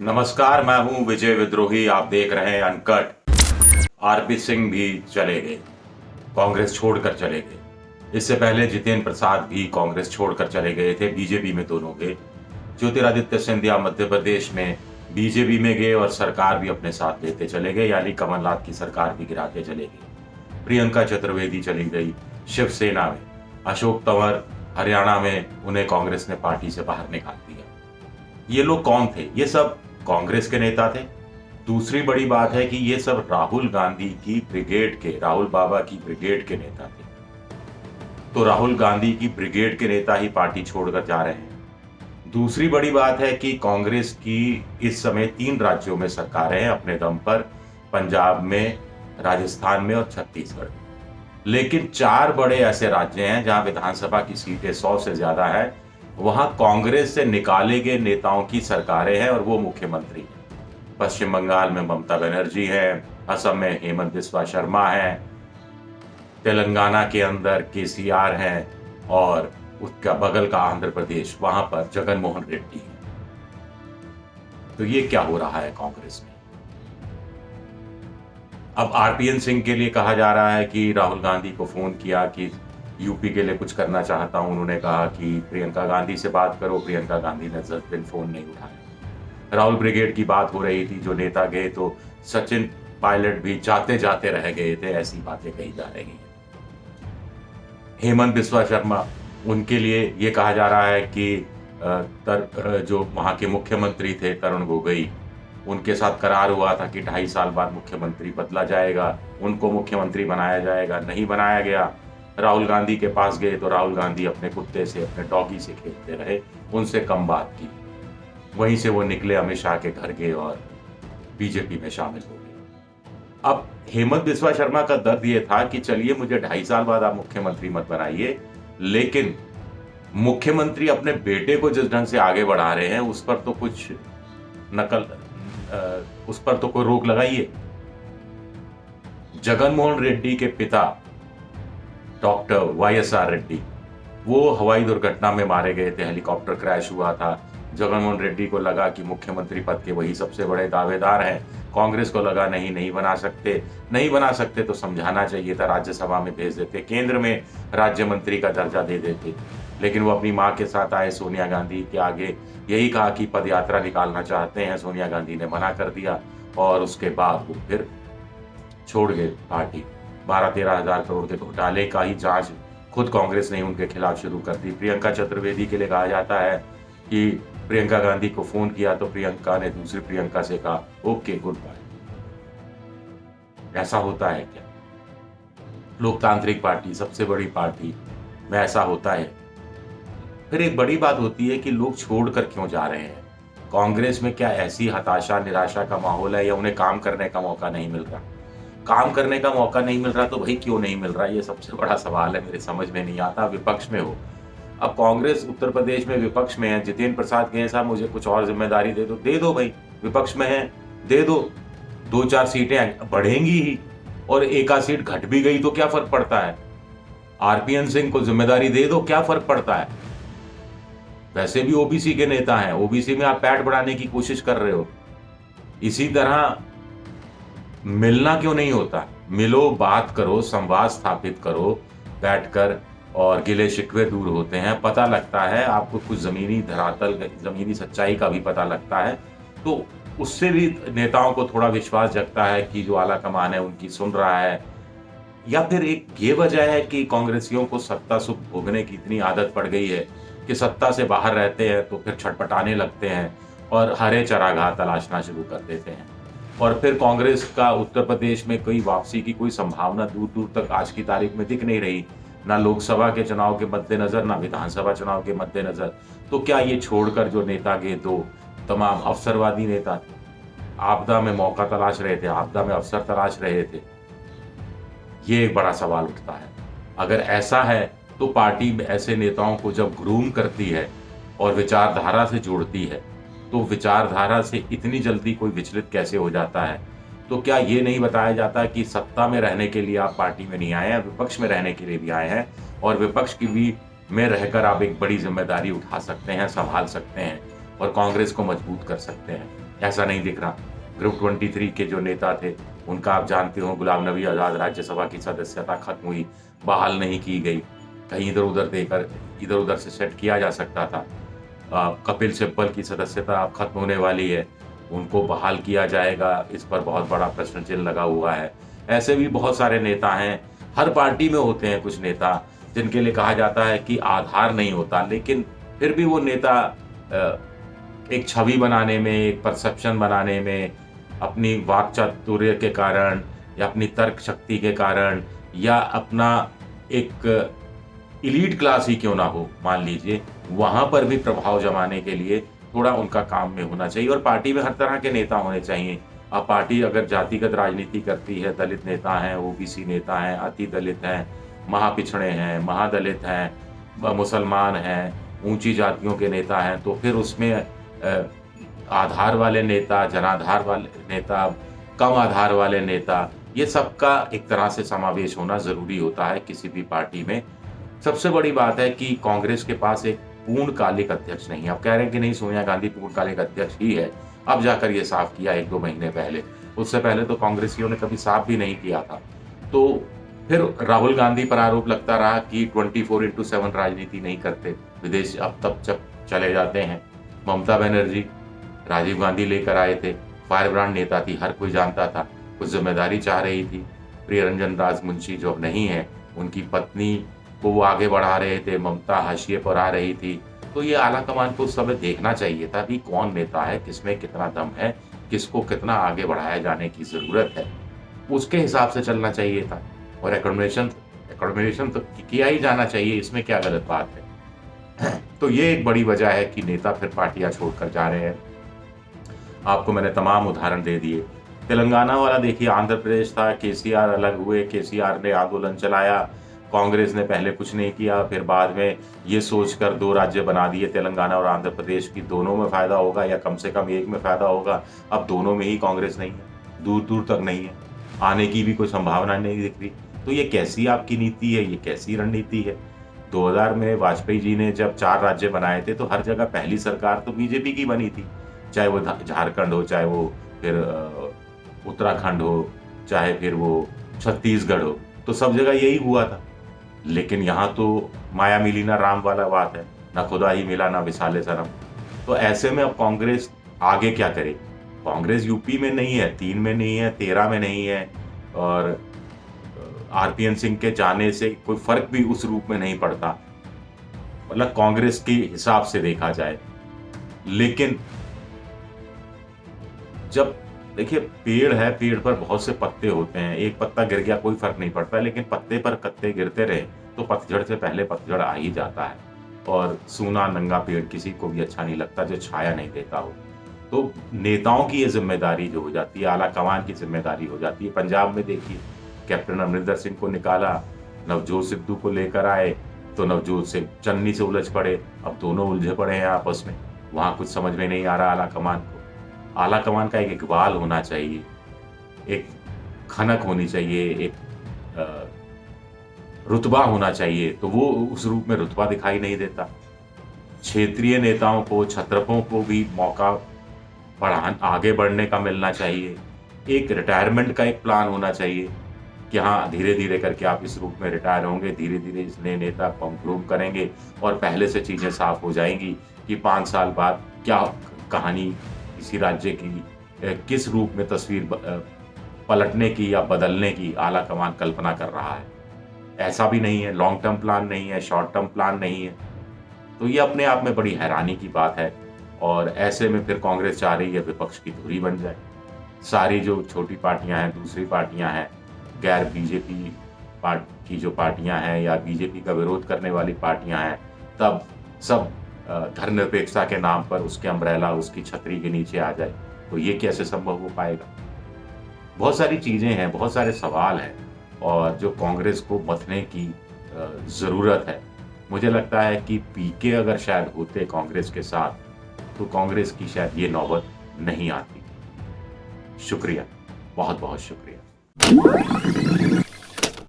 नमस्कार, मैं हूं विजय विद्रोही। आप देख रहे हैं अनकट। आरपी सिंह भी चले गए, कांग्रेस छोड़कर चले गए। इससे पहले जितेंद्र प्रसाद भी कांग्रेस छोड़कर चले गए थे, बीजेपी में दोनों गए। ज्योतिरादित्य सिंधिया मध्य प्रदेश में बीजेपी में गए और सरकार भी अपने साथ लेते चले गए, यानी कमलनाथ की सरकार भी गिराते चले गए। प्रियंका चतुर्वेदी चली गई शिवसेना में। अशोक तंवर हरियाणा में, उन्हें कांग्रेस ने पार्टी से बाहर निकाल दिया। ये लोग कौन थे? ये सब कांग्रेस के नेता थे। दूसरी बड़ी बात है कि ये सब राहुल गांधी की ब्रिगेड के, राहुल बाबा की ब्रिगेड के नेता थे। तो राहुल गांधी की ब्रिगेड के नेता ही पार्टी छोड़कर जा रहे हैं। दूसरी बड़ी बात है कि कांग्रेस की इस समय 3 राज्यों में सरकारें हैं अपने दम पर, पंजाब में, राजस्थान में और छत्तीसगढ़ में। लेकिन 4 बड़े ऐसे राज्य हैं जहां विधानसभा की सीटें 100 से ज्यादा है, वहां कांग्रेस से निकाले गए नेताओं की सरकारें हैं और वो मुख्यमंत्री हैं। पश्चिम बंगाल में ममता बनर्जी है, असम में हेमंत बिस्वा शर्मा है, तेलंगाना के अंदर केसीआर हैं और उसका बगल का आंध्र प्रदेश, वहां पर जगन मोहन रेड्डी है। तो ये क्या हो रहा है कांग्रेस में? अब आरपीएन सिंह के लिए कहा जा रहा है कि राहुल गांधी को फोन किया कि यूपी के लिए कुछ करना चाहता हूं। उन्होंने कहा कि प्रियंका गांधी से बात करो। प्रियंका गांधी ने 10 दिन फोन नहीं उठाया। राहुल ब्रिगेड की बात हो रही थी, जो नेता गए तो सचिन पायलट भी जाते जाते रह गए थे, ऐसी बातें कही जा रही हैं। हेमंत बिस्वा शर्मा, उनके लिए ये कहा जा रहा है कि जो वहां के मुख्यमंत्री थे तरुण गोगोई, उनके साथ करार हुआ था कि 2.5 साल बाद मुख्यमंत्री बदला जाएगा, उनको मुख्यमंत्री बनाया जाएगा। नहीं बनाया गया। राहुल गांधी के पास गए तो राहुल गांधी अपने कुत्ते से, अपने डॉगी से खेलते रहे, उनसे कम बात की। वहीं से वो निकले, अमित शाह के घर गए और बीजेपी में शामिल हो गए। अब हेमंत बिस्वा शर्मा का दर्द ये था कि चलिए मुझे 2.5 साल बाद आप मुख्यमंत्री मत बनाइए, लेकिन मुख्यमंत्री अपने बेटे को जिस ढंग से आगे बढ़ा रहे हैं उस पर तो कुछ उस पर तो कोई रोक लगाइए। जगनमोहन रेड्डी के पिता डॉक्टर वाईएसआर रेड्डी, वो हवाई दुर्घटना में मारे गए थे, हेलीकॉप्टर क्रैश हुआ था। जगनमोहन रेड्डी को लगा कि मुख्यमंत्री पद के वही सबसे बड़े दावेदार हैं। कांग्रेस को लगा नहीं बना सकते तो समझाना चाहिए था, राज्यसभा में भेज देते, केंद्र में राज्य मंत्री का दर्जा दे देते। लेकिन वो अपनी मां के साथ आए, सोनिया गांधी के आगे यही कहा कि पदयात्रा निकालना चाहते हैं। सोनिया गांधी ने मना कर दिया और उसके बाद वो फिर छोड़ गए पार्टी। 12-13 हजार करोड़ के घोटाले का ही जांच खुद कांग्रेस ने उनके खिलाफ शुरू कर दी। प्रियंका चतुर्वेदी के लिए कहा जाता है कि प्रियंका गांधी को फोन किया तो प्रियंका ने दूसरी प्रियंका से कहा ओके गुड बाय। ऐसा होता है क्या? लोकतांत्रिक पार्टी, सबसे बड़ी पार्टी में ऐसा होता है? फिर एक बड़ी बात होती है कि लोग छोड़कर क्यों जा रहे हैं। कांग्रेस में क्या ऐसी हताशा, निराशा का माहौल है या उन्हें काम करने का मौका नहीं मिल रहा? काम करने का मौका नहीं मिल रहा तो भाई क्यों नहीं मिल रहा, ये सबसे बड़ा सवाल है। मेरे समझ में नहीं आता। विपक्ष में हो, अब कांग्रेस उत्तर प्रदेश में विपक्ष में है, जितेंद्र प्रसाद कहे साहब मुझे कुछ और जिम्मेदारी दे दो भाई, विपक्ष में है, दे दो। 2-4 सीटें बढ़ेंगी ही, और 1 आध सीट घट भी गई तो क्या फर्क पड़ता है? आरपीएन सिंह को जिम्मेदारी दे दो, क्या फर्क पड़ता है? वैसे भी ओबीसी के नेता हैं, ओबीसी में आप पैठ बढ़ाने की कोशिश कर रहे हो। इसी तरह मिलना क्यों नहीं होता? मिलो, बात करो, संवाद स्थापित करो बैठकर, और गिले शिकवे दूर होते हैं। पता लगता है आपको, कुछ जमीनी धरातल, जमीनी सच्चाई का भी पता लगता है, तो उससे भी नेताओं को थोड़ा विश्वास जगता है कि जो आला कमान है उनकी सुन रहा है। या फिर एक ये वजह है कि कांग्रेसियों को सत्ता सुख भोगने की इतनी आदत पड़ गई है कि सत्ता से बाहर रहते हैं तो फिर छटपटाने लगते हैं और हरे चरागाह तलाशना शुरू कर देते हैं। और फिर कांग्रेस का उत्तर प्रदेश में कोई वापसी की कोई संभावना दूर दूर तक आज की तारीख में दिख नहीं रही, ना लोकसभा के चुनाव के मद्देनजर, ना विधानसभा चुनाव के मद्देनजर। तो क्या ये छोड़कर जो नेता गए, 2 तमाम अवसरवादी नेता थे, आपदा में मौका तलाश रहे थे, आपदा में अवसर तलाश रहे थे? ये एक बड़ा सवाल उठता है। अगर ऐसा है तो पार्टी ऐसे नेताओं को जब ग्रूम करती है और विचारधारा से जोड़ती है, तो विचारधारा से इतनी जल्दी कोई विचलित कैसे हो जाता है? तो क्या ये नहीं बताया जाता कि सत्ता में रहने के लिए आप पार्टी में नहीं आए हैं, विपक्ष में रहने के लिए भी आए हैं, और विपक्ष की भी में रहकर आप एक बड़ी जिम्मेदारी उठा सकते हैं, संभाल सकते हैं और कांग्रेस को मजबूत कर सकते हैं। ऐसा नहीं दिख रहा। ग्रुप 23 के जो नेता थे, उनका आप जानते हो, गुलाम नबी आज़ाद राज्यसभा की सदस्यता खत्म हुई, बहाल नहीं की गई। कहीं इधर-उधर देकर इधर-उधर से सेट किया जा सकता था। कपिल सिब्बल की सदस्यता अब खत्म होने वाली है, उनको बहाल किया जाएगा, इस पर बहुत बड़ा प्रश्न चिन्ह लगा हुआ है। ऐसे भी बहुत सारे नेता हैं, हर पार्टी में होते हैं कुछ नेता, जिनके लिए कहा जाता है कि आधार नहीं होता, लेकिन फिर भी वो नेता एक छवि बनाने में, एक परसेप्शन बनाने में, अपनी वाक्चातुर्य के कारण या अपनी तर्क शक्ति के कारण या अपना एक एलीट क्लास ही क्यों ना हो, मान लीजिए, वहाँ पर भी प्रभाव जमाने के लिए थोड़ा उनका काम में होना चाहिए और पार्टी में हर तरह के नेता होने चाहिए। अब पार्टी अगर जातिगत राजनीति करती है, दलित नेता हैं, ओबीसी नेता हैं, अति दलित हैं, महापिछड़े हैं, महादलित हैं, मुसलमान हैं, ऊँची जातियों के नेता हैं, तो फिर उसमें आधार वाले नेता, जनाधार वाले नेता, कम आधार वाले नेता, ये सबका एक तरह से समावेश होना ज़रूरी होता है किसी भी पार्टी में। सबसे बड़ी बात है कि कांग्रेस के पास एक पूर्णकालिक अध्यक्ष नहीं है। आप कह रहे हैं कि नहीं, सोनिया गांधी पूर्णकालिक अध्यक्ष ही है, अब जाकर ये साफ किया 1-2 महीने पहले। उससे पहले तो कांग्रेसियों ने कभी साफ भी नहीं किया था। तो फिर राहुल गांधी पर आरोप लगता रहा कि 24/7 राजनीति नहीं करते, विदेश अब तब जब चले जाते हैं। ममता बनर्जी राजीव गांधी लेकर आए थे, फायरब्रांड नेता थी, हर कोई जानता था, कुछ ज़िम्मेदारी चाह रही थी। प्रियरंजन राजमुंशी जो अब नहीं है, उनकी पत्नी को वो आगे बढ़ा रहे थे, ममता हाशिए पर आ रही थी। तो ये आलाकमान को उस समय देखना चाहिए था कि कौन नेता है, किसमें कितना दम है, किसको कितना आगे बढ़ाया जाने की ज़रूरत है, उसके हिसाब से चलना चाहिए था। और अकोमोडेशन तो किया ही जाना चाहिए, इसमें क्या गलत बात है। तो ये एक बड़ी वजह है कि नेता फिर पार्टियां छोड़कर जा रहे हैं। आपको मैंने तमाम उदाहरण दे दिए। तेलंगाना वाला देखिए, आंध्र प्रदेश था, केसीआर अलग हुए, केसीआर ने आंदोलन चलाया, कांग्रेस ने पहले कुछ नहीं किया, फिर बाद में ये सोचकर 2 राज्य बना दिए, तेलंगाना और आंध्र प्रदेश की, दोनों में फ़ायदा होगा या कम से कम एक में फ़ायदा होगा। अब दोनों में ही कांग्रेस नहीं है, दूर-दूर तक नहीं है, आने की भी कोई संभावना नहीं दिख रही। तो ये कैसी आपकी नीति है, ये कैसी रणनीति है? 2000 में वाजपेयी जी ने जब 4 राज्य बनाए थे, तो हर जगह पहली सरकार तो बीजेपी की बनी थी, चाहे वो झारखंड हो, चाहे वो फिर उत्तराखंड हो, चाहे फिर वो छत्तीसगढ़ हो, तो सब जगह यही हुआ था। लेकिन यहाँ तो माया मिली ना राम वाला बात है, ना खुदा ही मिला ना विसाले सरम। तो ऐसे में अब कांग्रेस आगे क्या करे? कांग्रेस यूपी में नहीं है, 3 में नहीं है, 13 में नहीं है, और आरपीएन सिंह के जाने से कोई फर्क भी उस रूप में नहीं पड़ता, मतलब कांग्रेस के हिसाब से देखा जाए। लेकिन जब देखिए, पेड़ है, पेड़ पर बहुत से पत्ते होते हैं, एक पत्ता गिर गया कोई फर्क नहीं पड़ता, लेकिन पत्ते पर पत्ते गिरते रहे तो पतझड़ से पहले पतझड़ आ ही जाता है। और सूना नंगा पेड़ किसी को भी अच्छा नहीं लगता जो छाया नहीं देता हो। तो नेताओं की ये जिम्मेदारी जो हो जाती है, आला कमान की जिम्मेदारी हो जाती है। पंजाब में देखिए, कैप्टन अमरिंदर सिंह को निकाला, नवजोत सिद्धू को लेकर आए, तो नवजोत सिंह चन्नी से उलझ पड़े, अब दोनों उलझे पड़े हैं आपस में, वहां कुछ समझ में नहीं आ रहा आला कमान को। आला कमान का एक इकबाल होना चाहिए, एक खनक होनी चाहिए, एक रुतबा होना चाहिए, तो वो उस रूप में रुतबा दिखाई नहीं देता। क्षेत्रीय नेताओं को, छत्रपों को भी मौका आगे बढ़ने का मिलना चाहिए। एक रिटायरमेंट का एक प्लान होना चाहिए कि हाँ, धीरे-धीरे करके आप इस रूप में रिटायर होंगे, धीरे-धीरे इस नए नेता को हम ग्रूम करेंगे और पहले से चीज़ें साफ हो जाएँगी कि 5 साल बाद क्या कहानी किसी राज्य की किस रूप में तस्वीर पलटने की या बदलने की आला कमान कल्पना कर रहा है। ऐसा भी नहीं है, लॉन्ग टर्म प्लान नहीं है, शॉर्ट टर्म प्लान नहीं है। तो ये अपने आप में बड़ी हैरानी की बात है। और ऐसे में फिर कांग्रेस चाह रही है विपक्ष की धुरी बन जाए। सारी जो छोटी पार्टियां हैं, दूसरी पार्टियां हैं, गैर बीजेपी की जो पार्टियां हैं या बीजेपी का विरोध करने वाली पार्टियां हैं, तब सब धर्मनिरपेक्षता के नाम पर उसके अम्ब्रेला, उसकी छतरी के नीचे आ जाए, तो ये कैसे संभव हो पाएगा? बहुत सारी चीज़ें हैं, बहुत सारे सवाल हैं और जो कांग्रेस को मथने की ज़रूरत है। मुझे लगता है कि पीके अगर शायद होते कांग्रेस के साथ, तो कांग्रेस की शायद ये नौबत नहीं आती। शुक्रिया, बहुत-बहुत शुक्रिया।